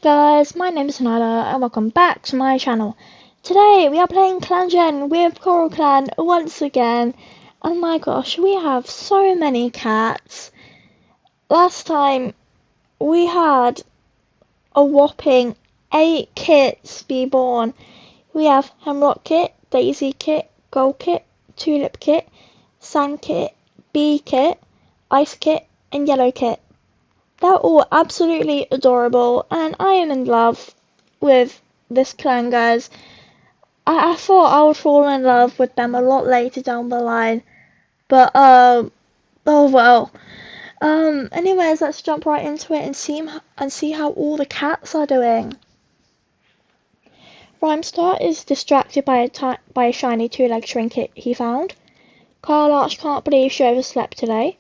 Guys, my name is Nala and welcome back to my channel. Today we are playing Clan Gen with CoralClan once again. Oh my gosh, we have so many cats. Last time we had a whopping 8 kits be born. We have Hemlock Kit, Daisy Kit, Gold Kit, Tulip Kit, Sand Kit, Bee Kit, Ice Kit and Yellow Kit. They're all absolutely adorable and I am in love with this clan, guys. I thought I would fall in love with them a lot later down the line, but oh well. Anyways, let's jump right into it and see how all the cats are doing. Rimestar is distracted by a shiny two-legged trinket he found. Carl can't believe she overslept today.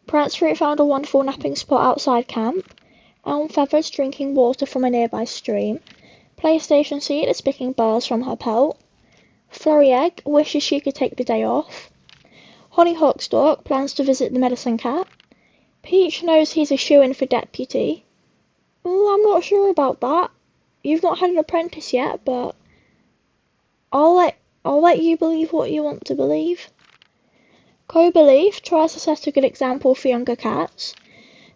Prince Fruit found a wonderful napping spot outside camp. Elm Feather's drinking water from a nearby stream. PlayStation Seed is picking bars from her pelt. Flurry Egg wishes she could take the day off. Honeyhock Stork plans to visit the medicine cat. Peach knows he's a shoo-in for deputy. I'm not sure about that. You've not had an apprentice yet, but I'll let you believe what you want to believe. Co-Belief tries to set a good example for younger cats.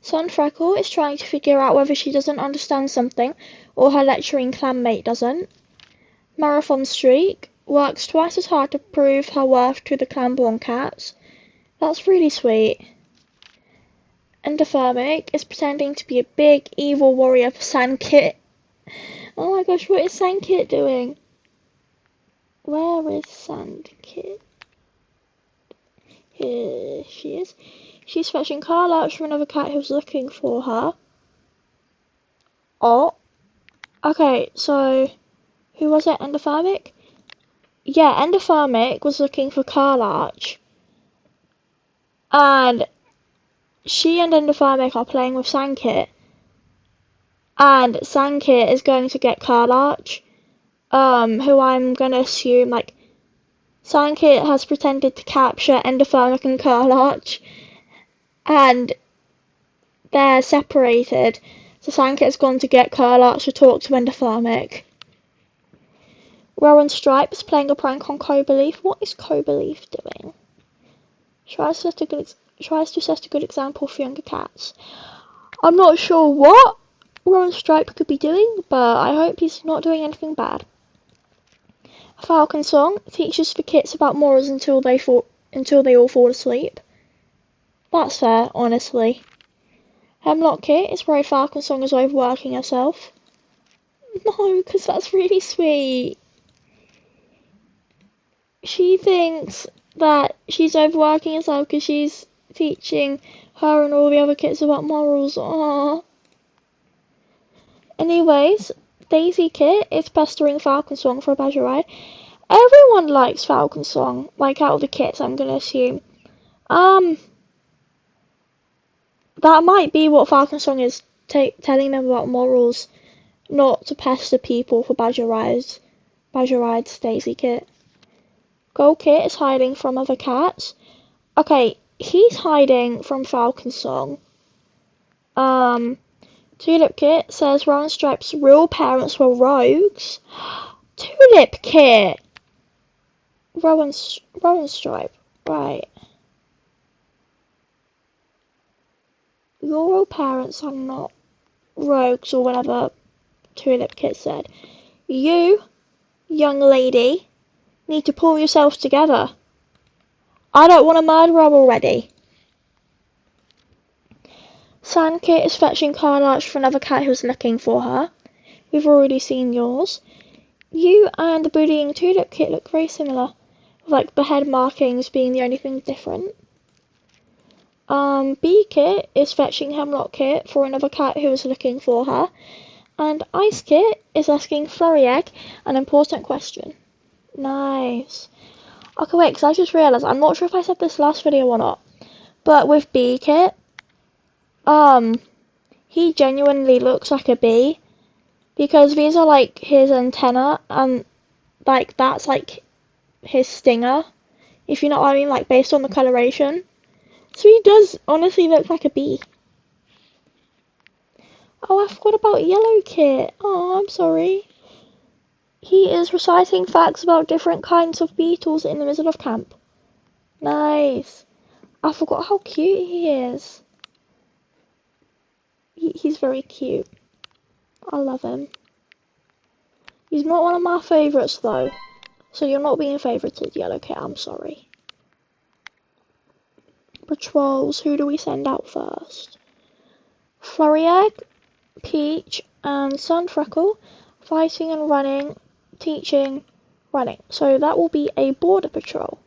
Sunfreckle is trying to figure out whether she doesn't understand something or her lecturing clanmate doesn't. Marathon Streak works twice as hard to prove her worth to the clan-born cats. That's really sweet. Endothermic is pretending to be a big evil warrior for Sandkit. Oh my gosh, what is Sandkit doing? Where is Sandkit? Here she is. She's fetching Carl out from another cat who's looking for her. Oh. Okay, so who was it? Endothermic? Yeah, Endothermic was looking for Carl Arch. And she and Endothermic are playing with Sandkit. And Sandkit is going to get Carl Arch. Who I'm gonna assume, like, Sandkit has pretended to capture Endothermic and Carl Arch. And they're separated. So Sandkit's gone to get Carl Arch to talk to Endothermic. Rowan Stripe is playing a prank on Co-Belief. What is Co-Belief doing? Tries to set a good example for younger cats. I'm not sure what Rowan Stripe could be doing, but I hope he's not doing anything bad. Falconsong teaches the kits about morals until they all fall asleep. That's fair, honestly. Hemlock Kit is worried Falconsong is overworking herself. No, because that's really sweet. She thinks that she's overworking herself because she's teaching her and all the other kids about morals. Aww. Anyways, Daisy Kit is pestering Falconsong for a badger ride. Everyone likes Falconsong, like out of the kits, I'm gonna assume. That might be what Falconsong is telling them about morals, not to pester people for badger rides. Daisy Kit. Gold Kit is hiding from other cats. Okay, he's hiding from Falconsong. Tulip Kit says Rowan Stripe's real parents were rogues. Tulip Kit! Rowan Stripe, right. Your real parents are not rogues or whatever Tulip Kit said. You, young lady, need to pull yourselves together. I don't want to murder her already. Sandkit is fetching Carl Arch for another cat who's looking for her. We've already seen yours. You and the bullying Tulip Kit look very similar, with like the head markings being the only thing different. Bee Kit is fetching Hemlock Kit for another cat who is looking for her. And Ice Kit is asking Flurry Egg an important question. Nice. Okay, wait, because I just realised, I'm not sure if I said this last video or not, but with Bee Kit, he genuinely looks like a bee, because these are like his antenna, and like that's like his stinger, if you know what I mean, like based on the coloration. So he does honestly look like a bee. Oh, I forgot about Yellow Kit. Oh, I'm sorry. He is reciting facts about different kinds of beetles in the middle of camp. Nice. I forgot how cute he is. He's very cute. I love him. He's not one of my favourites though. So you're not being favourited, Yellow Kit. I'm sorry. Patrols. Who do we send out first? Flurry Egg, Peach, and Sunfreckle. Fighting and running. Teaching, running. So that will be a border patrol.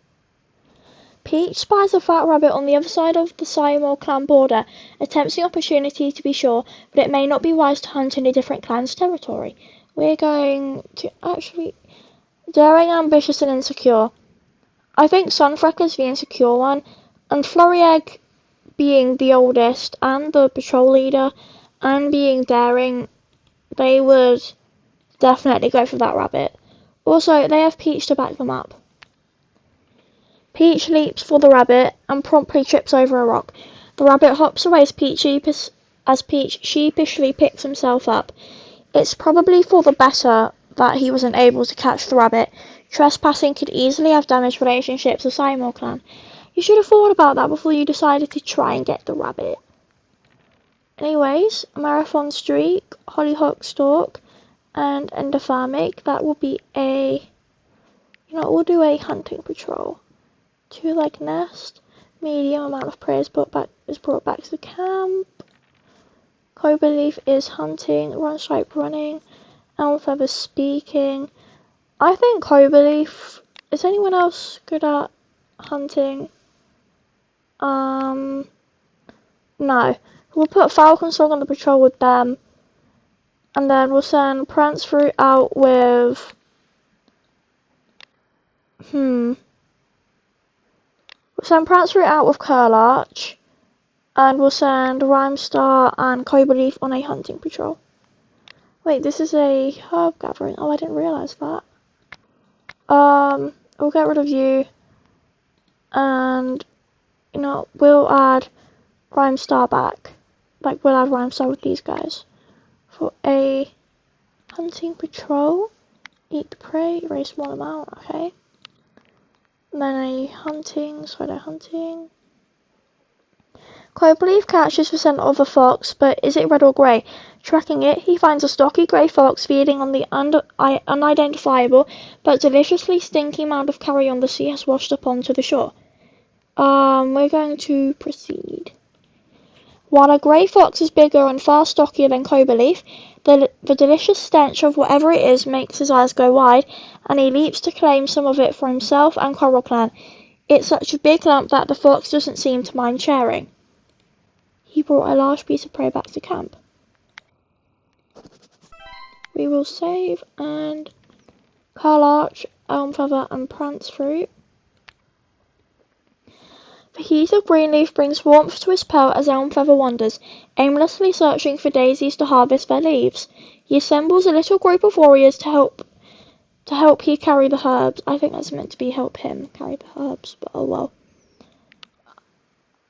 Peach spies a fat rabbit on the other side of the CoralClan border, attempts the opportunity to be sure, but it may not be wise to hunt in a different clan's territory. We're going to actually... Daring, ambitious, and insecure. I think Sunfreckle is the insecure one, and Flurry Egg being the oldest, and the patrol leader, and being daring, they would definitely go for that rabbit. Also, they have Peach to back them up. Peach leaps for the rabbit and promptly trips over a rock. The rabbit hops away as Peach sheepishly picks himself up. It's probably for the better that he wasn't able to catch the rabbit. Trespassing could easily have damaged relationships with CoralClan. You should have thought about that before you decided to try and get the rabbit. Anyways, Marathon Streak, Hollyhock Stalk, and Endopharmic. That will be a... we'll do a hunting patrol. 2-leg nest, medium amount of prey is brought back to the camp. Cobra Leaf is hunting, Run Stripe running, Elm Feather speaking. I think Cobra Leaf. Is anyone else good at hunting? No. We'll put Falconsong on the patrol with them, and then we'll send Prance Fruit out with. We'll send Prancer out with Curlarch, and we'll send Rimestar and Cobra Leaf on a hunting patrol. Wait, this is a herb gathering. Oh, I didn't realise that. We'll get rid of you, and we'll add Rimestar back. We'll add Rimestar with these guys for a hunting patrol. Eat the prey, very small amount. Okay. And then a hunting, solo hunting. Cobra Leaf catches the scent of a fox, but is it red or grey? Tracking it, he finds a stocky grey fox feeding on the unidentifiable but deliciously stinky mound of carrion the sea has washed up onto the shore. We're going to proceed. While a grey fox is bigger and far stockier than Cobra Leaf, the delicious stench of whatever it is makes his eyes go wide, and he leaps to claim some of it for himself and CoralClan. It's such a big lump that the fox doesn't seem to mind sharing. He brought a large piece of prey back to camp. We will save and Curlarch, Elm Feather, and Prance Fruit. The heat of Greenleaf brings warmth to his pelt as Elm Feather wanders, aimlessly searching for daisies to harvest their leaves. He assembles a little group of warriors to help he carry the herbs. I think that's meant to be help him carry the herbs, but oh well.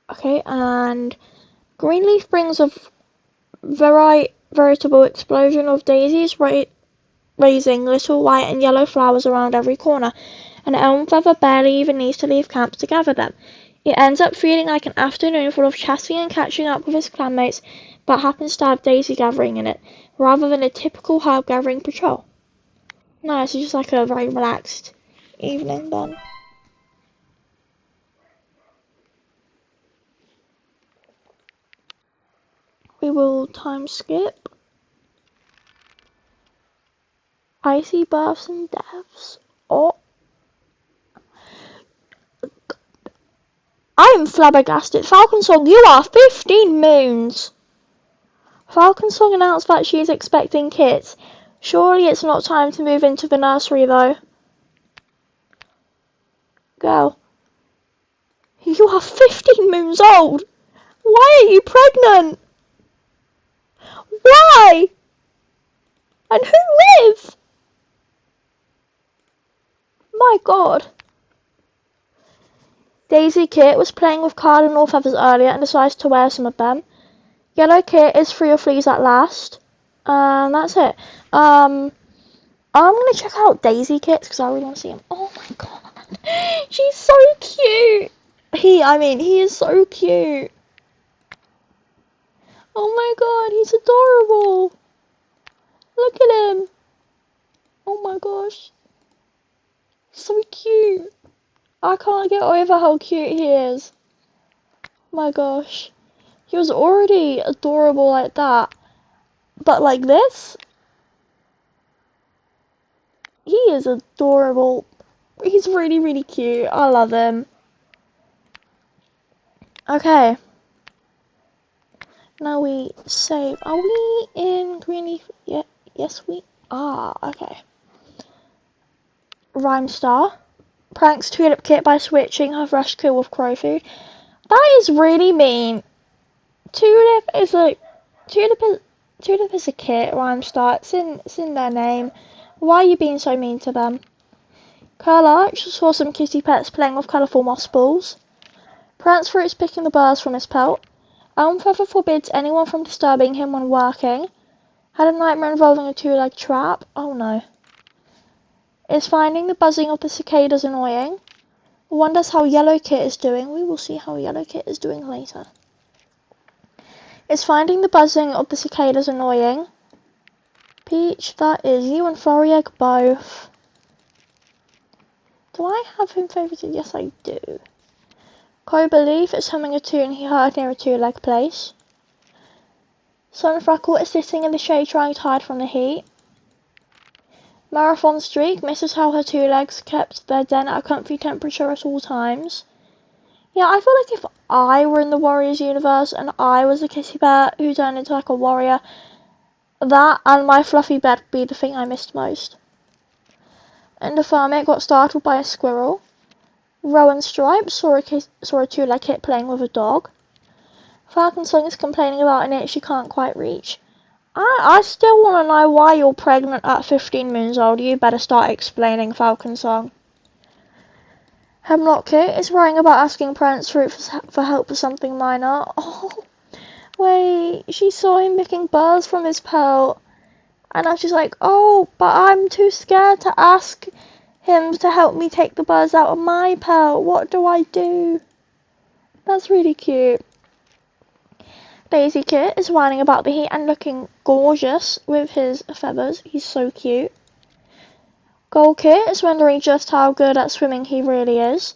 Okay, and Greenleaf brings a veritable explosion of daisies, raising little white and yellow flowers around every corner, and Elm Feather barely even needs to leave camp to gather them. It ends up feeling like an afternoon full of chatting and catching up with his clanmates that happens to have daisy gathering in it, rather than a typical herb gathering patrol. No, it's just like a very relaxed evening then. We will time skip. Icy births and deaths. Oh. I am flabbergasted. Falconsong, you are 15 moons. Falconsong announced that she is expecting kids. Surely it's not time to move into the nursery though. Girl. You are 15 moons old. Why are you pregnant? Why? And who with? My God. Daisy Kit was playing with cardinal feathers earlier and decides to wear some of them. Yellow kit is free of fleas at last. And that's it. I'm gonna check out Daisy kits because I really want to see him. Oh my god, she's so cute. He is so cute. Oh my god, he's adorable. Look at him. Oh my gosh, so cute. I can't get over how cute he is. My gosh, he was already adorable like that, but like this, he is adorable. He's really, really cute. I love him. Okay. Now we save. Are we in Greenleaf? Yeah, yes we are. Okay. Rimestar pranks Tulip Kit by switching her fresh kill with crow food. That is really mean. Tulip is a kit. Rimestar. It's in their name. Why are you being so mean to them? Curlarch saw some kitty pets playing with colourful moss balls. Prance Fruit's picking the burrs from his pelt. Feather forbids anyone from disturbing him when working. Had a nightmare involving a two-leg trap. Oh no. Is finding the buzzing of the cicadas annoying. Wonders how Yellow Kit is doing. We will see how Yellow Kit is doing later. Is finding the buzzing of the cicadas annoying. Peach, that is you and Florieg both. Do I have him favorited? Yes, I do. Cobra Leaf is humming a tune he heard near a two-leg place. Sunfreckle is sitting in the shade trying to hide from the heat. Marathon Streak misses how her two legs kept their den at a comfy temperature at all times. Yeah, I feel like if I were in the Warriors universe and I was a kitty bear who turned into like a warrior, that and my fluffy bed would be the thing I missed most. Enderthermic got startled by a squirrel. Rowan Stripe saw a two-leg kit playing with a dog. Falconsong is complaining about an itch she can't quite reach. I still want to know why you're pregnant at 15 moons old. You better start explaining, Falconsong. Hemlock Kit is worrying about asking Prince Fruit for help for something minor. Oh, wait, she saw him picking burrs from his pelt. And now she's like, oh, but I'm too scared to ask him to help me take the burrs out of my pelt. What do I do? That's really cute. Daisy Kit is whining about the heat and looking gorgeous with his feathers. He's so cute. Gold Kit is wondering just how good at swimming he really is.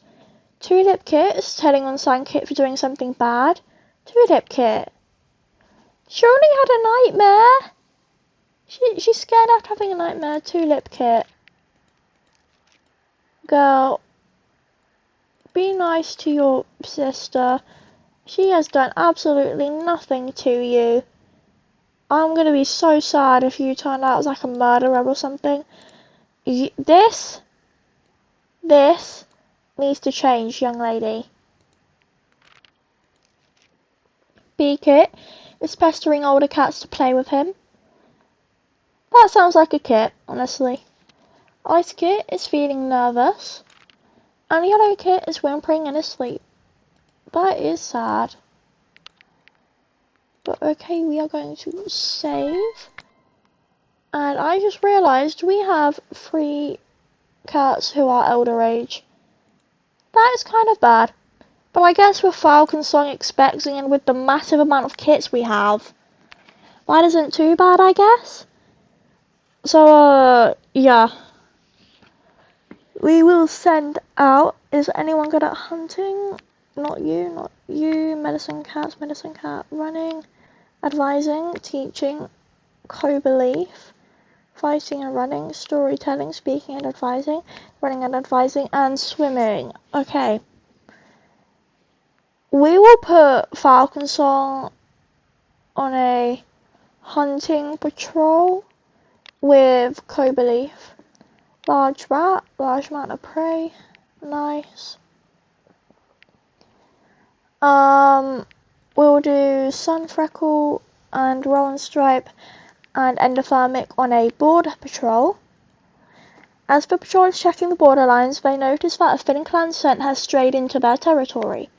Tulip Kit is telling on Sand Kit for doing something bad. Tulip Kit. She only had a nightmare. She's scared after having a nightmare. Tulip Kit. Girl, be nice to your sister. She has done absolutely nothing to you. I'm gonna be so sad if you turn out as like a murderer or something. This needs to change, young lady. B-Kit is pestering older cats to play with him. That sounds like a kit, honestly. Ice Kit is feeling nervous. And Yellow Kit is whimpering in his sleep. That is sad. But okay, we are going to save. And I just realised we have 3 cats who are elder age. That is kind of bad. But I guess with Falconsong expecting and with the massive amount of kits we have, that isn't too bad, I guess. So, yeah. We will send out. Is anyone good at hunting? Not you. Medicine cat, running, advising, teaching, co-belief, fighting and running, storytelling, speaking and advising, running and advising, and swimming. Okay. We will put Falconsong on a hunting patrol with co-belief. Large rat, large amount of prey. Nice. We'll do Sunfreckle and Rowan Stripe and Enderthermic on a border patrol. As the patrol is checking the borderlines, they notice that a Falconsong scent has strayed into their territory.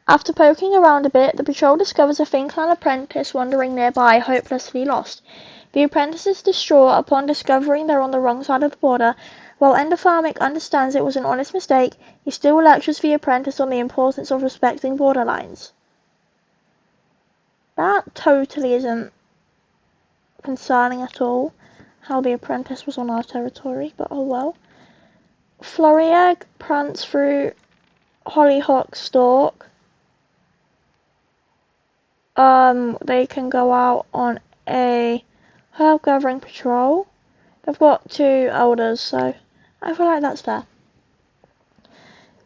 After poking around a bit, the patrol discovers a Falconsong apprentice wandering nearby, hopelessly lost. The apprentice is distraught upon discovering they're on the wrong side of the border. While Endopharmic understands it was an honest mistake, he still lectures the apprentice on the importance of respecting border lines. That totally isn't concerning at all, how the apprentice was on our territory, but oh well. Floriegg prance through Hollyhock Stalk. They can go out on a herb gathering patrol. They've got 2 elders, so I feel like that's fair.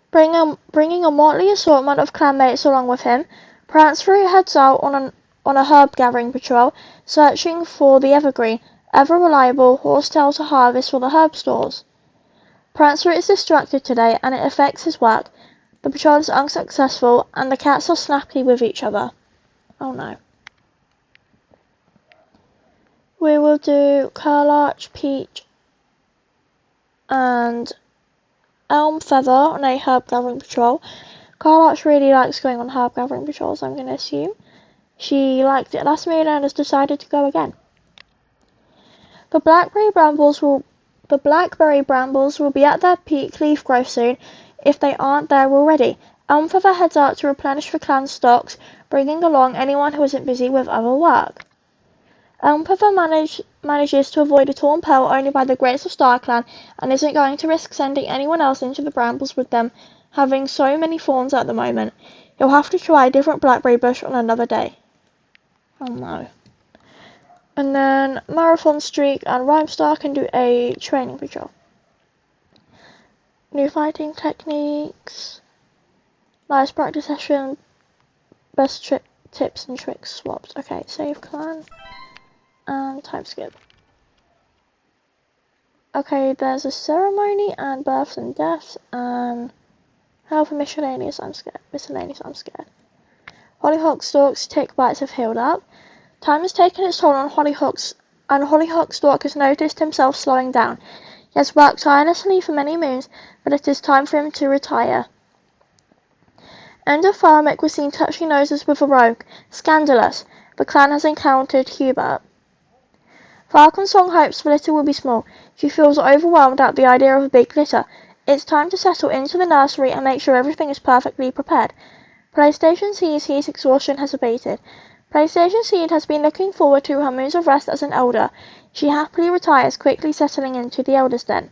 Bringing a motley assortment of clanmates along with him, Prancefruit heads out on a herb gathering patrol, searching for the evergreen, ever reliable horsetail to harvest for the herb stores. Prancefruit is distracted today, and it affects his work. The patrol is unsuccessful, and the cats are snappy with each other. Oh no. We will do Curlarch, Peach, and Elm Feather on a herb gathering patrol. Curlarch really likes going on herb gathering patrols, I'm going to assume. She liked it last minute and has decided to go again. The blackberry brambles will be at their peak leaf growth soon if they aren't there already. Elm Feather heads out to replenish the clan stocks, bringing along anyone who isn't busy with other work. Elm Feather manages to avoid a torn pearl only by the grace of StarClan and isn't going to risk sending anyone else into the brambles with them having so many thorns at the moment. He'll have to try a different blackberry bush on another day. Oh no. And then Marathon Streak and Rimestar can do a training patrol. New fighting techniques. Nice practice session. Best tips and tricks swapped. Okay, save clan. And time skip. Okay, there's a ceremony and births and deaths and health and miscellaneous. I'm scared. Hollyhock Stalk's tick bites have healed up. Time has taken its toll on Hollyhock's, and Hollyhock Stalk has noticed himself slowing down. He has worked tirelessly for many moons, but it is time for him to retire. Endopharmic was seen touching noses with a rogue. Scandalous. The clan has encountered Hubert. Falconsong hopes the litter will be small. She feels overwhelmed at the idea of a big litter. It's time to settle into the nursery and make sure everything is perfectly prepared. PlayStation sees his exhaustion has abated. PlayStation Seed has been looking forward to her moons of rest as an elder. She happily retires, quickly settling into the elder's den.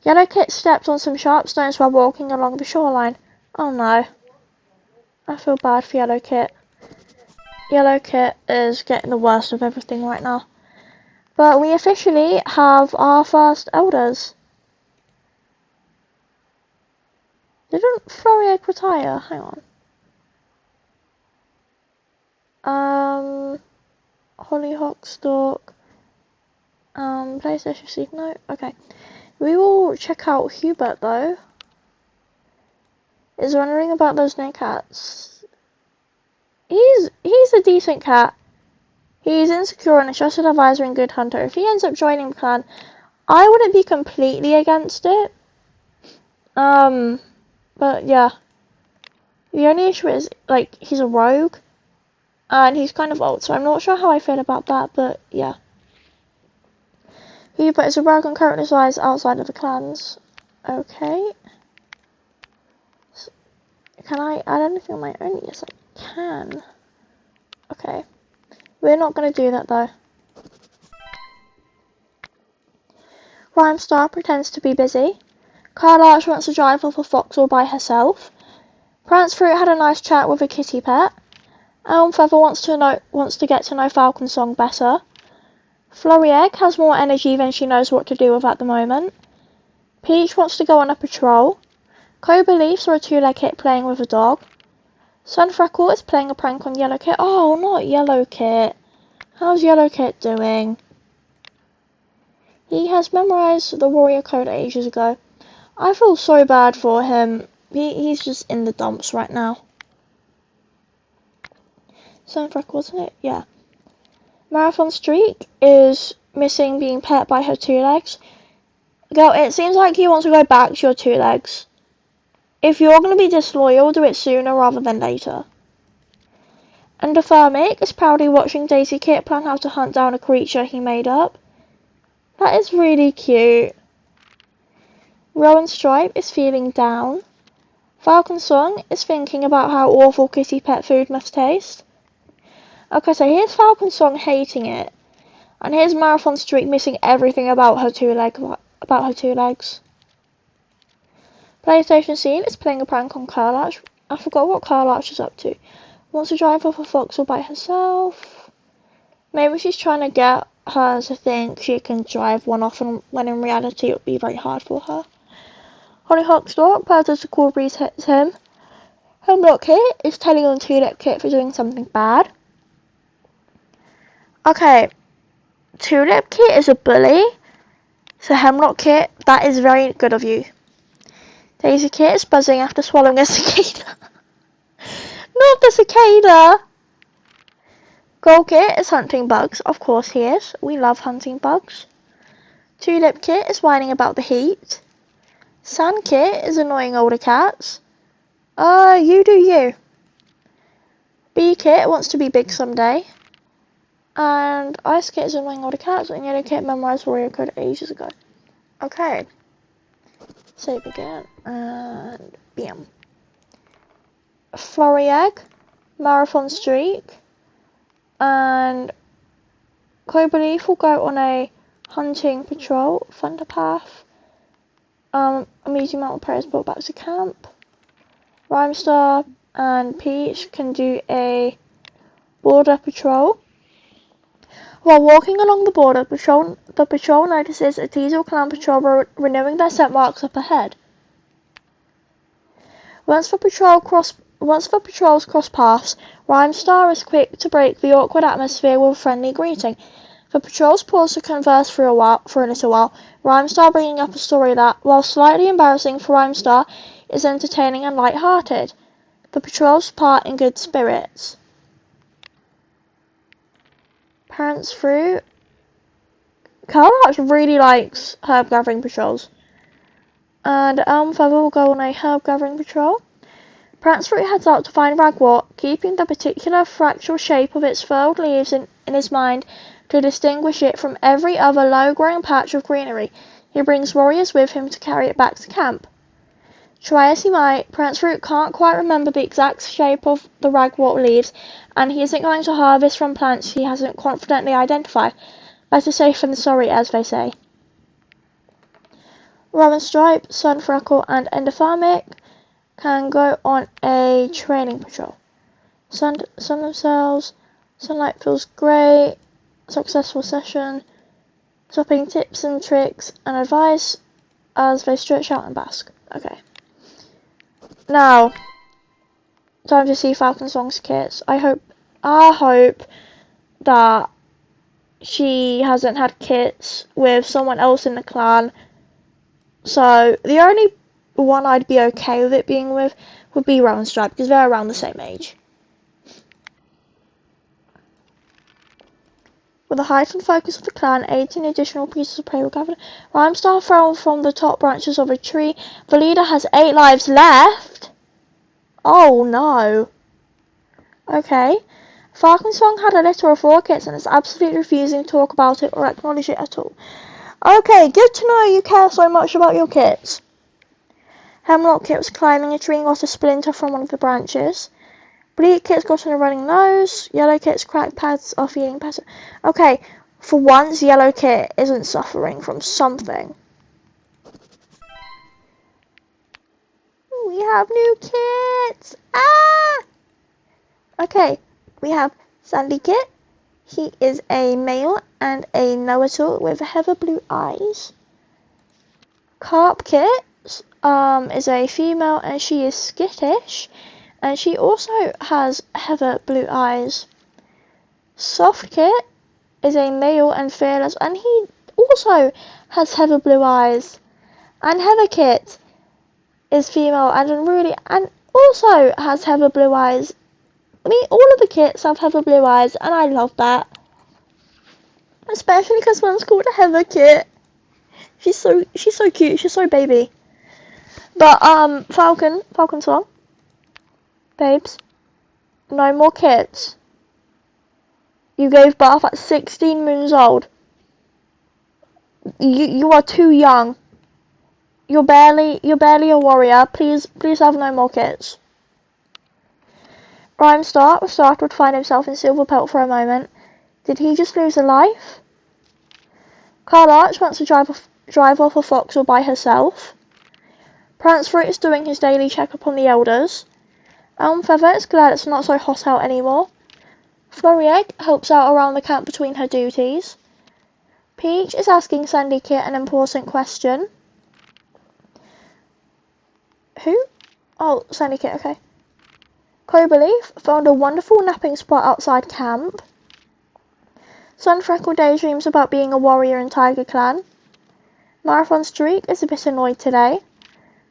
Yellow Kit steps on some sharp stones while walking along the shoreline. Oh no. I feel bad for Yellow Kit. Yellow Kit is getting the worst of everything right now. But we officially have our first elders. Didn't Floriegg retire? Hang on. Hollyhock Stalk. PlayStation Seed. No? Okay. We will check out Hubert though. Is wondering about those new cats. He's a decent cat. He's insecure and a trusted advisor and good hunter. If he ends up joining the clan, I wouldn't be completely against it. But yeah. The only issue is, like, he's a rogue. And he's kind of old, so I'm not sure how I feel about that, but yeah. Hubert is a rogue and currently resides outside of the clans. Okay. Can I add anything on my own? Yes, I can. Okay. We're not going to do that, though. Rimestar pretends to be busy. Curlarch wants to drive off a foxhole by herself. Prancefruit had a nice chat with a kitty pet. Elm Feather wants to get to know Falconsong better. Floriegg has more energy than she knows what to do with at the moment. Peach wants to go on a patrol. Cobra Leaf saw a 2-leg hit playing with a dog. Sunfreckle is playing a prank on Yellow Kit. Oh, not Yellow Kit. How's Yellow Kit doing? He has memorized the warrior code ages ago. I feel so bad for him. He's just in the dumps right now. Sunfreckle, wasn't it? Yeah. Marathon Streak is missing being pet by her 2 legs. Girl, it seems like you want to go back to your 2 legs. If you're going to be disloyal, do it sooner rather than later. And the Thermic is proudly watching Daisy Kit plan how to hunt down a creature he made up. That is really cute. Rowan Stripe is feeling down. Falconsong is thinking about how awful kitty pet food must taste. Okay, so here's Falconsong hating it. And here's Marathon Streak missing everything about her two legs. PlayStation Scene is playing a prank on Curlarch. I forgot what Curlarch is up to. Wants to drive off a Foxhole by herself. Maybe she's trying to get her to think she can drive one off, when in reality it would be very hard for her. Hollyhock's dog purses the cool breeze hits him. Hemlock Kit is telling on Tulip Kit for doing something bad. Okay, Tulip Kit is a bully, so Hemlock Kit, that is very good of you. Daisy Kit is buzzing after swallowing a cicada. Not the cicada! Gold Kit is hunting bugs. Of course he is. We love hunting bugs. Tulip Kit is whining about the heat. Sand Kit is annoying older cats. You do you. Bee Kit wants to be big someday. And Ice Kit is annoying older cats. And Yellow Kit memorized Warrior Code ages ago. Okay. Save again. And bam. Flurry Egg. Marathon Streak. And Cobra Leaf will go on a hunting patrol. Thunderpath. A medium amount of players brought back to camp. Rimestar and Peach can do a border patrol. While walking along the border, the patrol notices a Diesel Clan patrol renewing their scent marks up ahead. Once the patrols cross paths, Rimestar is quick to break the awkward atmosphere with a friendly greeting. The patrols pause to converse for a little while, Rimestar bringing up a story that, while slightly embarrassing for Rimestar, is entertaining and light-hearted. The patrols part in good spirits. Parents through. Carl really likes herb gathering patrols. And Feather will go on a herb gathering patrol. Parents Fruit heads out to find Ragwort, keeping the particular fractal shape of its furled leaves in his mind to distinguish it from every other low-growing patch of greenery. He brings warriors with him to carry it back to camp. Try as he might, Prince Fruit can't quite remember the exact shape of the ragwort leaves, and he isn't going to harvest from plants he hasn't confidently identified. Better safe than sorry, as they say. Rowan Stripe, Sunfreckle, and Endophthalmic can go on a training patrol. Sun themselves, sunlight feels great, successful session, swapping tips and tricks and advice as they stretch out and bask. Okay. Now, time to see Falconsong's kits. I hope that she hasn't had kits with someone else in the clan. So the only one I'd be okay with it being with would be Rowan Stripe, because they're around the same age. With the heightened focus of the clan, 18 additional pieces of prey were gathered. Rimestar fell from the top branches of a tree. The leader has 8 lives left. Oh no. Okay. Falconsong had a litter of 4 kits and is absolutely refusing to talk about it or acknowledge it at all. Okay, good to know you care so much about your kits. Hemlock Kit was climbing a tree and got a splinter from one of the branches. Bleak Kit's got on a running nose. Yellow Kit's cracked pads are feeling better. Okay, for once Yellow Kit isn't suffering from something. We have new kits! Ah! Okay, we have Sandy Kit. He is a male and a know-it-all with heather blue eyes. Carp Kit is a female and she is skittish. And she also has heather blue eyes. Soft Kit is a male and fearless, and he also has heather blue eyes. And Heather Kit is female and also has heather blue eyes. I mean, all of the kits have heather blue eyes, and I love that. Especially because one's called a Heather Kit. She's so cute. She's so baby. But, Falconsong, babes, no more kids. You gave birth at 16 moons old. You are too young. You're barely a warrior. Please have no more kids. Rimestar was startled to find himself in Silver Pelt for a moment. Did he just lose a life? Carl Arch wants to drive off a foxhole by herself. Prance Fruit is doing his daily checkup on the elders. Elm Feather is glad it's not so hot out anymore. Flurry Egg helps out around the camp between her duties. Peach is asking Sandy Kit an important question. Who? Oh, Sandy Kit, okay. Cloverleaf found a wonderful napping spot outside camp. Sunfreckle daydreams about being a warrior in Tiger Clan. Marathon Streak is a bit annoyed today.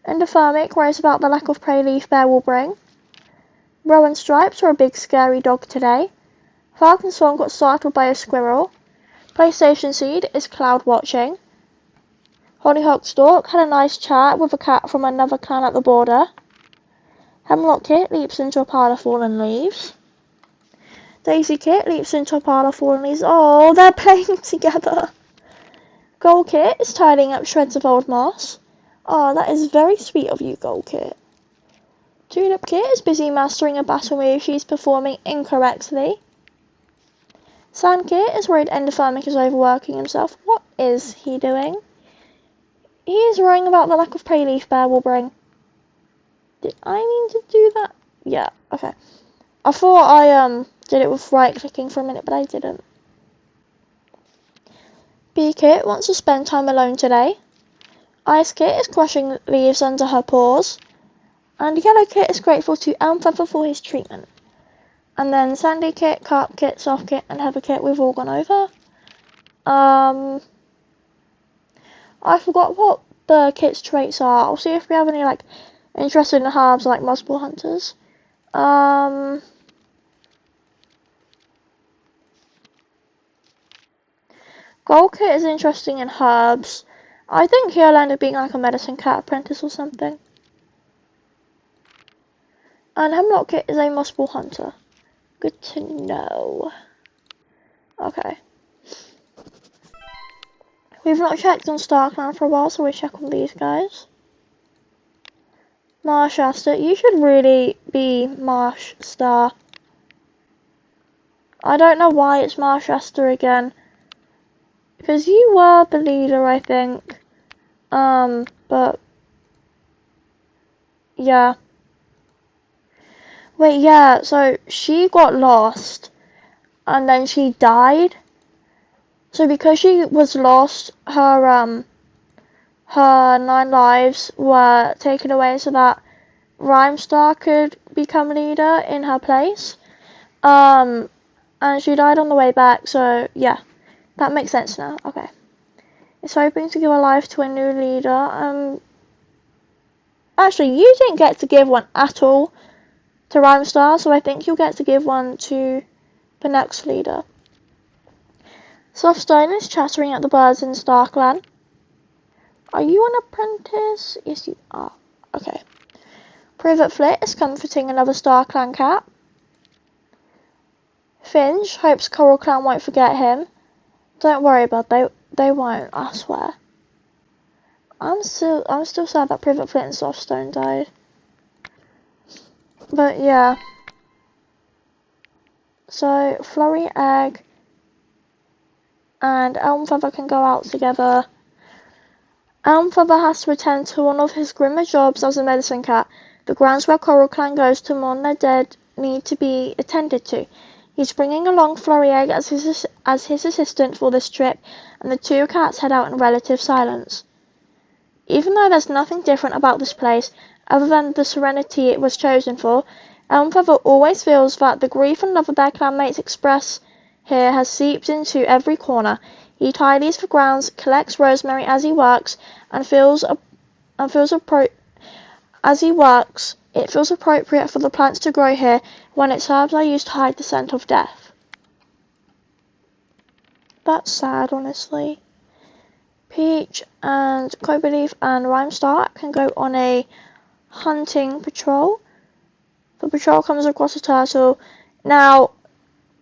Endothermic worries about the lack of prey Leaf Bear will bring. Rowan Stripes are a big scary dog today. Falconsong got startled by a squirrel. PlayStation Seed is cloud watching. Hollyhock Stalk had a nice chat with a cat from another clan at the border. Hemlock Kit leaps into a pile of fallen leaves. Daisy Kit leaps into a pile of fallen leaves. Oh, they're playing together. Gold Kit is tidying up shreds of old moss. Oh, that is very sweet of you, Gold Kit. Tulip Kit is busy mastering a battle move she's performing incorrectly. Sand Kit is worried Endothermic is overworking himself. What is he doing? He is worrying about the lack of prey Leaf Bear will bring. Did I mean to do that? Yeah, okay. I thought I did it with right clicking for a minute, but I didn't. Bee Kit wants to spend time alone today. Ice Kit is crushing leaves under her paws. And Yellow Kit is grateful to Elm Feather for his treatment. And then Sandy Kit, Carp Kit, Soft Kit, and Heather Kit we've all gone over. I forgot what the kit's traits are. I'll see if we have any like interested in herbs like multiple hunters. Gold Kit is interesting in herbs. I think he'll end up being like a medicine cat apprentice or something. And Hemlock Kit is a multiple hunter. Good to know. Okay. We've not checked on StarClan for a while, so we check on these guys. Marshastar, you should really be Marshstar. I don't know why it's Marshastar again. Because you were the leader, I think. But yeah. Wait, yeah, so she got lost and then she died. So because she was lost, her 9 lives were taken away so that Rimestar could become leader in her place. And she died on the way back, so yeah. That makes sense now. Okay. It's hoping to give a life to a new leader. Actually, you didn't get to give one at all to Rimestar, so I think you'll get to give one to the next leader. Softstone is chattering at the birds in StarClan. Are you an apprentice? Yes, you are. Okay. Privet Flit is comforting another StarClan cat. Finch hopes CoralClan won't forget him. Don't worry, bud. They won't. I swear. I'm still sad that Privet Flit and Softstone died. But yeah. So Flurry Egg and Elm Feather can go out together. Elm Feather has to attend to one of his grimmer jobs as a medicine cat. The grounds where CoralClan goes to mourn their dead need to be attended to. He's bringing along Flurry Egg as his assistant for this trip, and the 2 cats head out in relative silence. Even though there's nothing different about this place, other than the serenity it was chosen for, Elm Feather always feels that the grief and love of their clanmates express here has seeped into every corner. He tidies the grounds, collects rosemary as he works, and it feels appropriate for the plants to grow here when its herbs are used to hide the scent of death. That's sad, honestly. Peach and Clover Leaf and Rimestar can go on a hunting patrol. The patrol comes across a turtle. Now,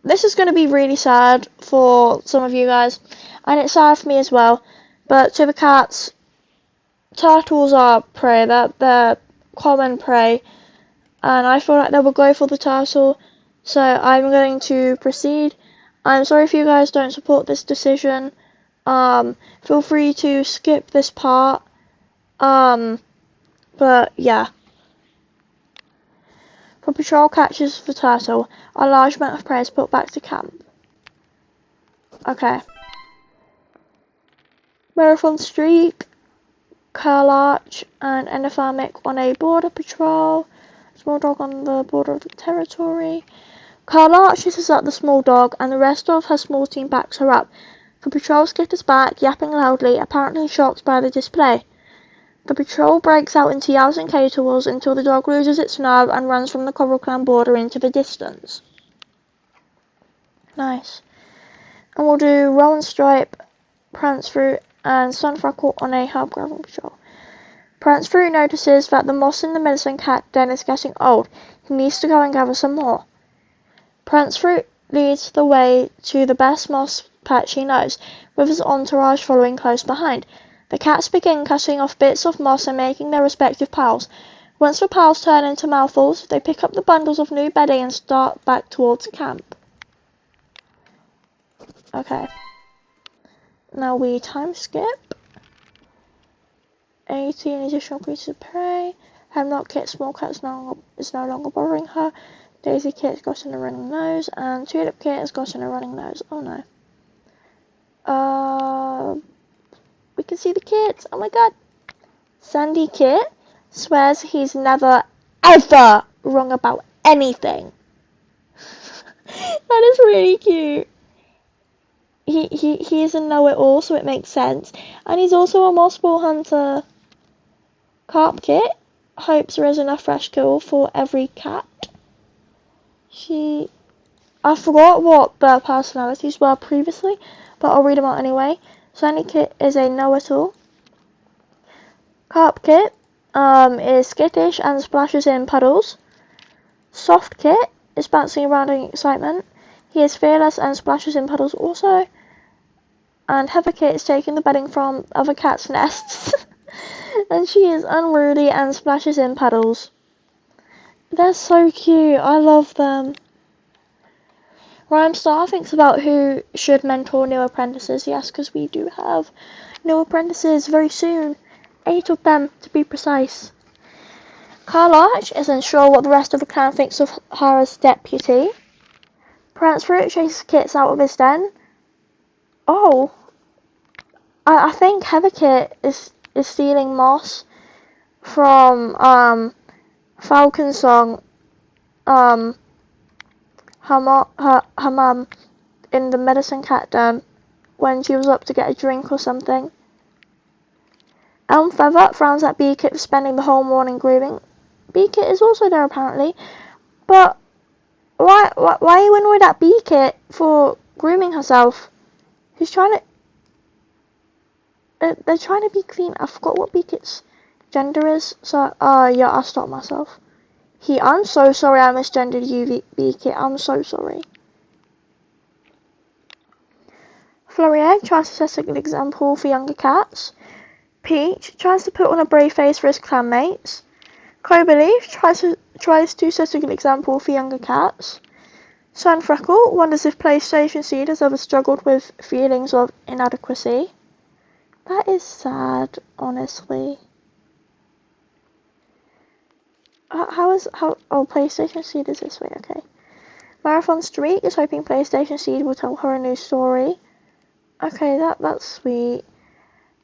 this is going to be really sad for some of you guys, and it's sad for me as well. But to the cats, turtles are prey. They're common prey, and I feel like they will go for the turtle. So I'm going to proceed. I'm sorry if you guys don't support this decision. Feel free to skip this part. But yeah. The patrol catches the turtle. A large amount of prey is put back to camp. Okay. Marathon Streak, Curlarch, and Endophthalmic on a border patrol. Small dog on the border of the territory. Curlarch chases up the small dog, and the rest of her small team backs her up. The patrol skitters back, yapping loudly, apparently shocked by the display. The patrol breaks out into yells and caterwauls until the dog loses its nerve and runs from the CoralClan border into the distance. Nice. And we'll do Rowan Stripe, Prancefruit, and Sunfreckle on a herb grabbing patrol. Prancefruit notices that the moss in the medicine cat den is getting old. He needs to go and gather some more. Prancefruit leads the way to the best moss patch he knows, with his entourage following close behind. The cats begin cutting off bits of moss and making their respective piles. Once the piles turn into mouthfuls, they pick up the bundles of new bedding and start back towards camp. Okay. Now we time skip. 18 additional creatures of prey. Hemlock Kit, Small Cat is no longer bothering her. Daisy Kit's gotten a running nose, and Tulip Kit has gotten a running nose. Oh no. We can see the kits. Oh my god. Sandy Kit swears he's never, ever wrong about anything. That is really cute. He is a know-it-all, so it makes sense. And he's also a moss ball hunter. Carp Kit hopes there is enough fresh kill for every cat. I forgot what their personalities were previously, but I'll read them out anyway. Sandy Kit is a know-it-all. Carp Kit is skittish and splashes in puddles. Soft Kit is bouncing around in excitement. He is fearless and splashes in puddles also. And Heather Kit is taking the bedding from other cats' nests. And she is unruly and splashes in puddles. They're so cute. I love them. Rimestar thinks about who should mentor new apprentices. Yes, because we do have new apprentices very soon. 8 of them, to be precise. Curlarch is unsure what the rest of the clan thinks of her as deputy. Prancefruit chases Kits out of his den. Oh. I think Heather Kit is stealing moss from Falconsong, her mum in the medicine cat den when she was up to get a drink or something. Elm Feather frowns at Beakit for spending the whole morning grooming. Beakit is also there apparently, but why are you annoyed at Beakit for grooming herself? Who's trying to? They're trying to be clean. I forgot what Beakit's gender is, so yeah, I'll stop myself. I'm so sorry I misgendered you, Beakit. I'm so sorry. Florian tries to set an example for younger cats. Peach tries to put on a brave face for his clanmates. Cloverleaf tries to set an example for younger cats. Sunfreckle wonders if PlayStation Seed has ever struggled with feelings of inadequacy. That is sad, honestly. PlayStation Seed is this way, okay. Marathon Streak is hoping PlayStation Seed will tell her a new story. Okay, that's sweet.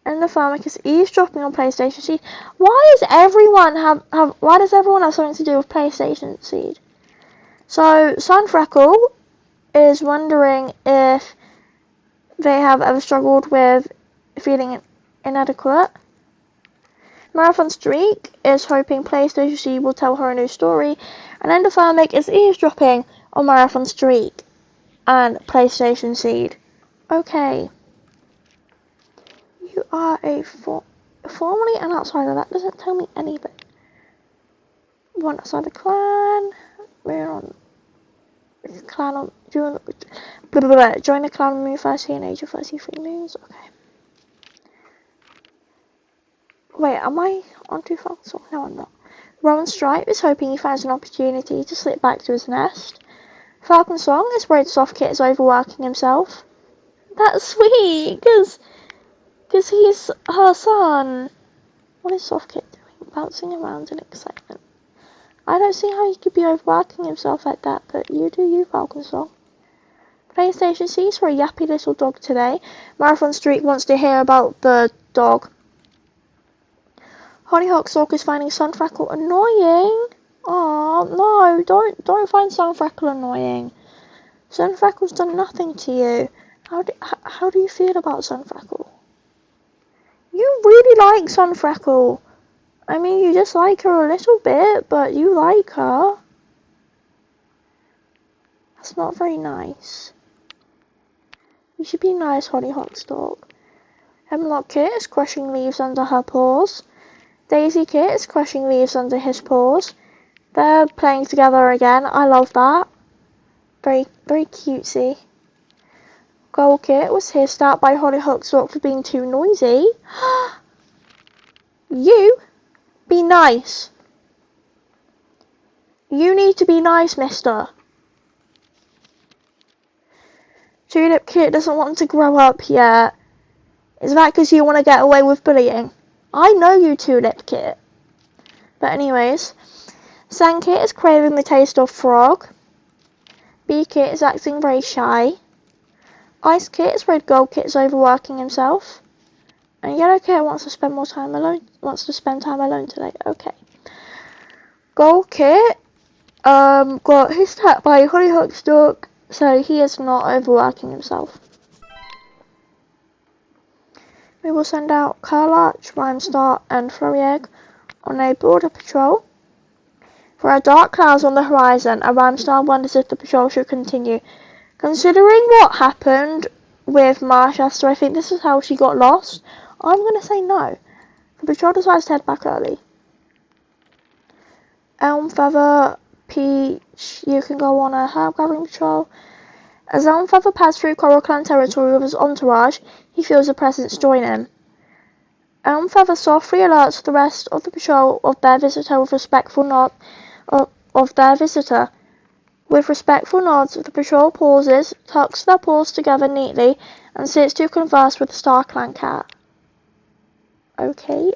And the Farmic is eavesdropping on PlayStation Seed. Why does everyone have something to do with PlayStation Seed? So Sunfreckle is wondering if they have ever struggled with feeling inadequate. Marathon Streak is hoping PlayStation Seed will tell her a new story, and Endophthalmic is eavesdropping on Marathon Streak and PlayStation Seed. Okay. You are formerly an outsider. That doesn't tell me anything. One outside the clan. We're on clan on join the clan on Moon 30 and age of 33 moons. Okay. Wait, am I onto Falconsong? No, I'm not. Rowan Stripe is hoping he finds an opportunity to slip back to his nest. Falconsong is worried Softkit is overworking himself. That's sweet, because he's her son. What is Softkit doing? Bouncing around in excitement. I don't see how he could be overworking himself like that, but you do you, Falconsong. PlayStation sees for a yappy little dog today. Marathon Streak wants to hear about the dog. Hollyhock Stalk is finding Sunfreckle annoying. Oh no, don't find Sunfreckle annoying. Sunfreckle's done nothing to you. How do you feel about Sunfreckle? You really like Sunfreckle. I mean, you just like her a little bit, but you like her. That's not very nice. You should be nice, Hollyhock Stalk. Hemlock Kit is crushing leaves under her paws. Daisy Kit is crushing leaves under his paws. They're playing together again. I love that. Very, very cutesy. Gold Kit was hissed at by Hollyhock Stalk for being too noisy. You be nice. You need to be nice, mister. Tulip Kit doesn't want to grow up yet. Is that because you want to get away with bullying? I know you, Tulip Kit. But anyways, Sand Kit is craving the taste of frog. Bee Kit is acting very shy. Ice Kit is worried Gold Kit is overworking himself. And Yellow Kit wants to spend time alone today. Okay. Gold Kit got hissed at by Hollyhock Stalk, so he is not overworking himself. We will send out Curlarch, Rimestar, and Flurryegg on a border patrol. There are dark clouds on the horizon, and Rimestar wonders if the patrol should continue. Considering what happened with Marchester, I think this is how she got lost. I'm going to say no. The patrol decides to head back early. Elm Feather, Peach, you can go on a herb gathering patrol. As Elm Feather pads through CoralClan territory with his entourage, he feels a presence join him. Elm Feather softly alerts the rest of the patrol of their visitor with respectful nod of their visitor. With respectful nods, the patrol pauses, tucks their paws together neatly, and sits to converse with the StarClan cat. Okay,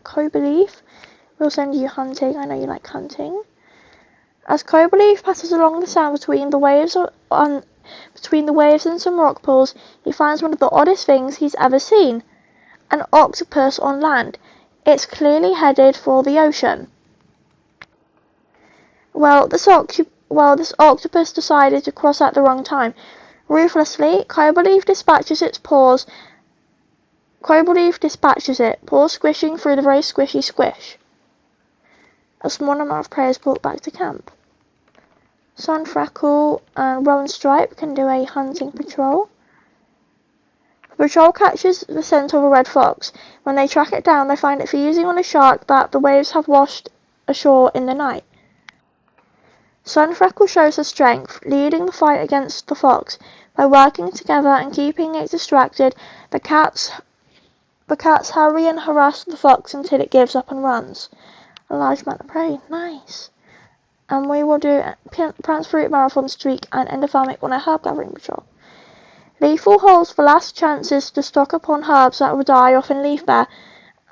Cobra Leaf, we'll send you hunting. I know you like hunting. As Cobra Leaf passes along the sand between the waves and some rock pools, he finds one of the oddest things he's ever seen. An octopus on land. It's clearly headed for the ocean. Well, this octopus decided to cross at the wrong time. Ruthlessly, Cobra Leaf dispatches it, paws squishing through the very squishy squish. A small amount of prey is brought back to camp. Sunfreckle and Rowan Stripe can do a hunting patrol. The patrol catches the scent of a red fox. When they track it down, they find it feeding on a shark that the waves have washed ashore in the night. Sunfreckle shows her strength, leading the fight against the fox. By working together and keeping it distracted, the cats hurry and harass the fox until it gives up and runs. A large amount of prey. Nice. And we will do Prance Fruit Marathon Streak and Endophthalmic on a herb gathering patrol. Lethal holds the last chances to stock upon herbs that will die off in Leaf Bear,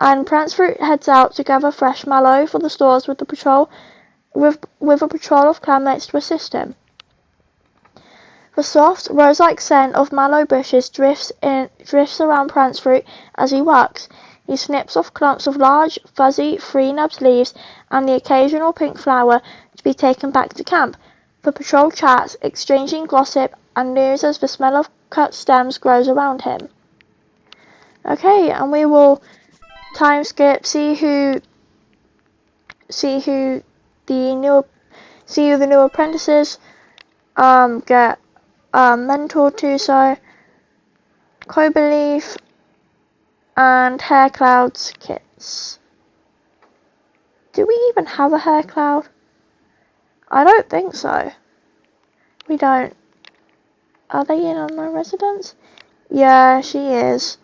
and Prance Fruit heads out to gather fresh mallow for the stores with a patrol of clanmates to assist him. The soft, rose-like scent of mallow bushes drifts around Prance Fruit as he works. He snips off clumps of large, fuzzy, free-nubbed leaves and the occasional pink flower to be taken back to camp. The patrol chats, exchanging gossip and news as the smell of cut stems grows around him. Okay, and we will time skip, see who the new apprentices get mentored to. So Cobra Leaf and Hair Cloud's kits. Do we even have a Hair Cloud? I don't think so. We don't. Are they in on my residence? Yeah, she is.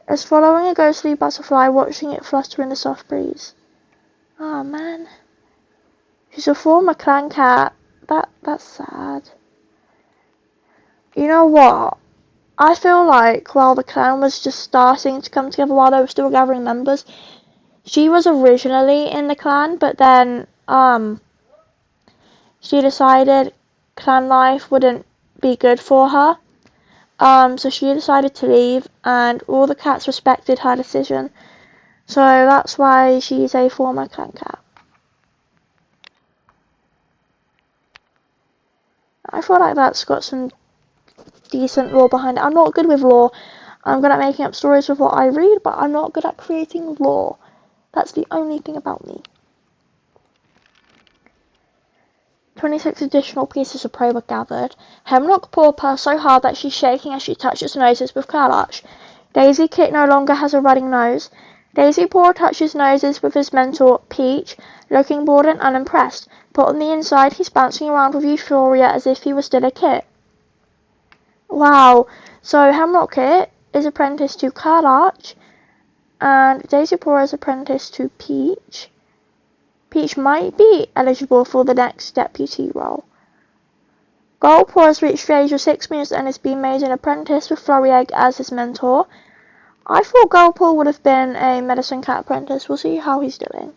Is following a ghostly butterfly, watching it flutter in the soft breeze. Oh man. She's a former clan cat. That's sad. You know what? I feel like while the clan was just starting to come together, while they were still gathering members, she was originally in the clan, but then she decided clan life wouldn't be good for her. So she decided to leave, and all the cats respected her decision. So that's why she's a former clan cat. I feel like that's got some decent lore behind it. I'm not good with lore. I'm good at making up stories with what I read, but I'm not good at creating lore. That's the only thing about me. 26 additional pieces of prey were gathered. Hemlock Paw purrs so hard that she's shaking as she touches noses with CoralClan. Daisy Kit no longer has a running nose. Daisy Paw touches noses with his mentor, Peach, looking bored and unimpressed, but on the inside he's bouncing around with euphoria as if he was still a kit. Wow, so Hemlock Kit is apprenticed to CoralClan, and Daisy Paw is apprenticed to Peach. Peach might be eligible for the next deputy role. Goldpaw has reached the age of 6 months and has been made an apprentice with Flurry Egg as his mentor. I thought Goldpaw would have been a medicine cat apprentice. We'll see how he's doing.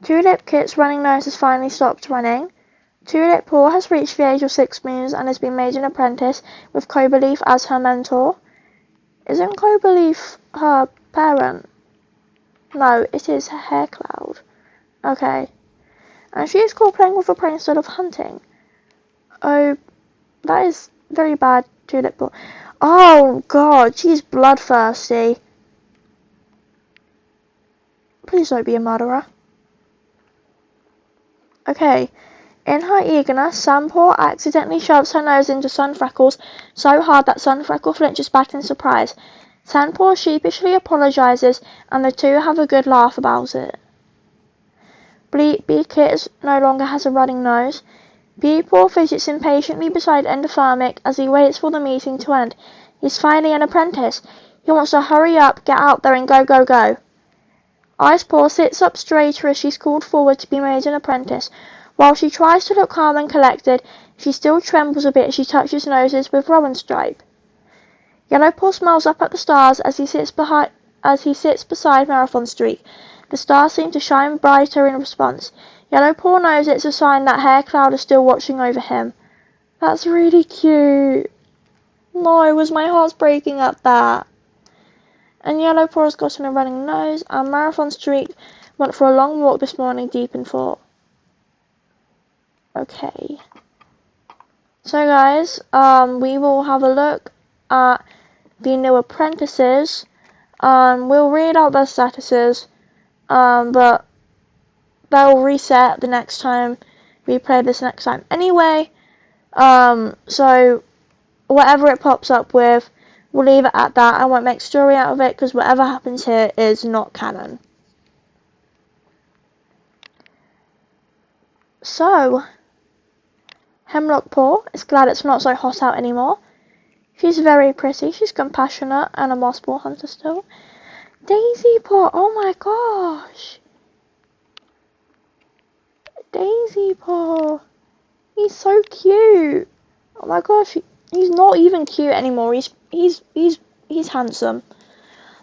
Tulip Kit's running nose has finally stopped running. Tulip Paw has reached the age of 6 months and has been made an apprentice with Cobra Leaf as her mentor. Isn't Cobra Leaf her parent? No, it is her Hair Cloud. Okay. And she is called playing with a prey instead of hunting. Oh, that is very bad, Tulip Paw. Oh god, she's bloodthirsty. Please don't be a murderer. Okay. In her eagerness, Sunpaw accidentally shoves her nose into Sunfreckles so hard that Sunfreckle flinches back in surprise. Sunpaw sheepishly apologizes, and the two have a good laugh about it. B-Kit no longer has a running nose. B-Paw fidgets impatiently beside Endothermic as he waits for the meeting to end. He's finally an apprentice. He wants to hurry up, get out there and go, go, go. Icepaw sits up straighter as she's called forward to be made an apprentice. While she tries to look calm and collected, she still trembles a bit as she touches noses with Rowan Stripe. Yellowpaw smiles up at the stars as he sits beside Marathon Streak. The stars seem to shine brighter in response. Yellowpaw knows it's a sign that Hair Cloud is still watching over him. That's really cute. No, was my heart's breaking at that. And Yellowpaw has gotten a running nose, and Marathon Streak went for a long walk this morning deep in thought. Okay. So guys, we will have a look at the new apprentices. We'll read out their statuses, but they'll reset the next time we play this next time. Anyway, so whatever it pops up with, we'll leave it at that. I won't make a story out of it because whatever happens here is not canon. So, Hemlock Paw is glad it's not so hot out anymore. She's very pretty, she's compassionate, and a moss ball hunter still. Daisy Paw, oh my gosh. Daisy Paw. He's so cute. Oh my gosh, he's not even cute anymore. He's handsome.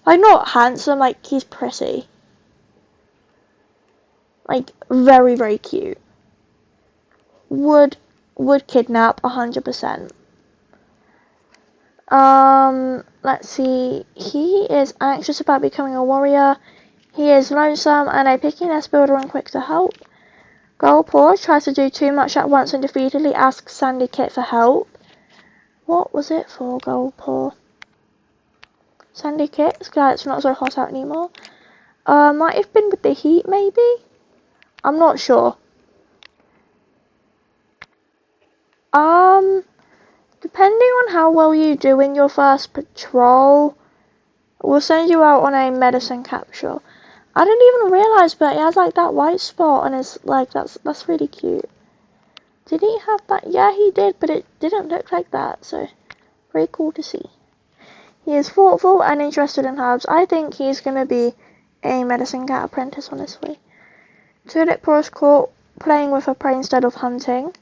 Like, not handsome, like he's pretty. Like, very, very cute. Would kidnap 100%. Let's see. He is anxious about becoming a warrior. He is lonesome and a picky nest builder and quick to help. Goldpaw tries to do too much at once and defeatedly asks Sandy Kit for help. What was it for, Goldpaw? Sandy Kit is glad it's not so hot out anymore. Might have been with the heat, maybe? I'm not sure. Depending on how well you do in your first patrol, We'll send you out on a medicine capsule. I didn't even realise, but he has like that white spot on his leg. That's really cute. Did he have that? Yeah, he did, but it didn't look like that. So very cool to see. He is thoughtful and interested in herbs. I think he's gonna be a medicine cat apprentice, honestly. Tulip Paw is caught playing with her prey instead of hunting.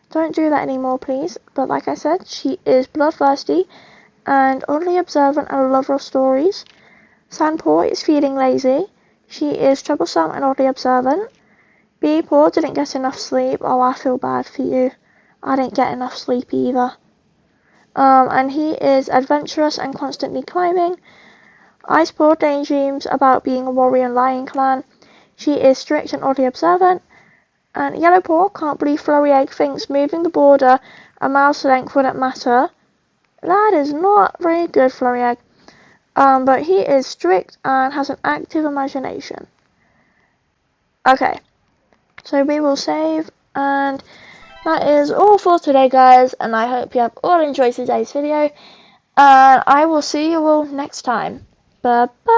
Don't do that anymore, please. But like I said, she is bloodthirsty and oddly observant and a lover of stories. Sandpaw is feeling lazy. She is troublesome and oddly observant. Bee Paw didn't get enough sleep. Oh, I feel bad for you. I didn't get enough sleep either. And he is adventurous and constantly climbing. Icepaw daydreams about being a warrior in Lion Clan. She is strict and oddly observant. And Yellowpaw can't believe Flurry Egg thinks moving the border a mouse length wouldn't matter. That is not very good, Flurry Egg. But he is strict and has an active imagination. Okay, so we will save, and that is all for today, guys, and I hope you have all enjoyed today's video, and I will see you all next time. Bye bye.